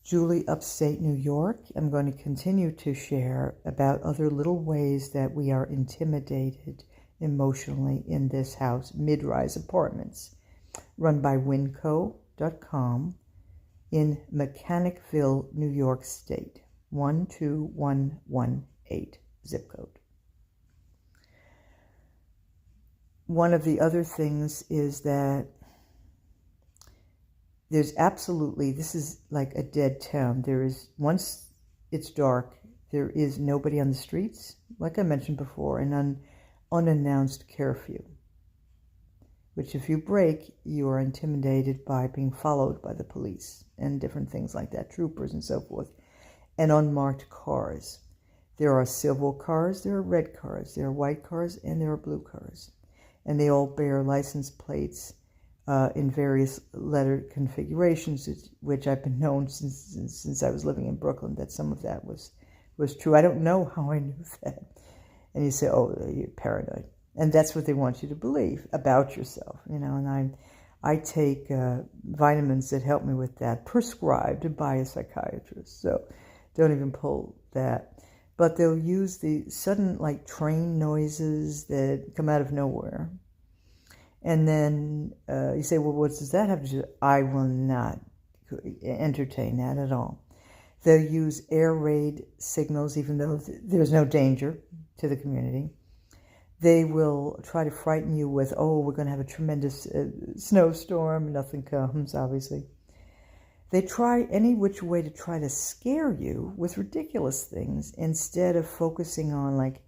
Julie, upstate New York. I'm going to continue to share about other little ways that we are intimidated emotionally in this house, Mid-Rise Apartments, run by Winco.com in Mechanicville, New York State, 12118 zip code. One of the other things is that there's absolutely, this is like a dead town. There is, once it's dark, there is nobody on the streets, like I mentioned before, an unannounced curfew, which if you break, you are intimidated by being followed by the police and different things like that, troopers and so forth, and unmarked cars. There are silver cars, there are red cars, there are white cars, and there are blue cars. And they all bear license plates in various letter configurations, which I've been known since I was living in Brooklyn, that some of that was true. I don't know how I knew that. And you say, oh, you're paranoid. And that's what they want you to believe about yourself, and I take vitamins that help me with that, prescribed by a psychiatrist, so don't even pull that. But they'll use the sudden, like, train noises that come out of nowhere. And then you say, well, what does that have to do? I will not entertain that at all. They'll use air raid signals, even though there's no danger to the community. They will try to frighten you with, oh, we're going to have a tremendous snowstorm. Nothing comes, obviously. They try any which way to try to scare you with ridiculous things instead of focusing on, like,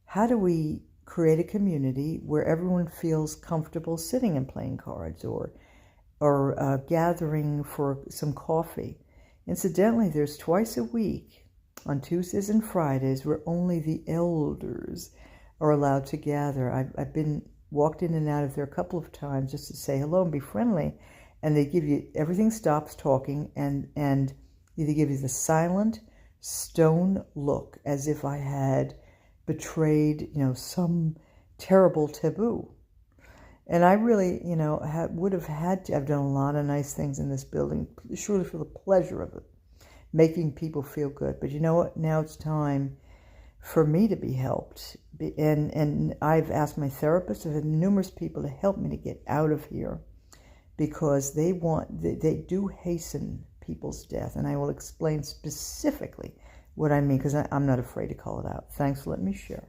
how do we create a community where everyone feels comfortable sitting and playing cards or gathering for some coffee. Incidentally, there's twice a week on Tuesdays and Fridays where only the elders are allowed to gather. I've been walked in and out of there a couple of times just to say hello and be friendly, and they give you, everything stops talking, and they give you the silent stone look as if I had betrayed, some terrible taboo. And I really, would have had to have done a lot of nice things in this building, surely for the pleasure of it, making people feel good. But you know what? Now it's time for me to be helped. And I've asked my therapist, I've had numerous people to help me to get out of here, because they do hasten people's death. And I will explain specifically what I mean, because I'm not afraid to call it out. Thanks for letting me share.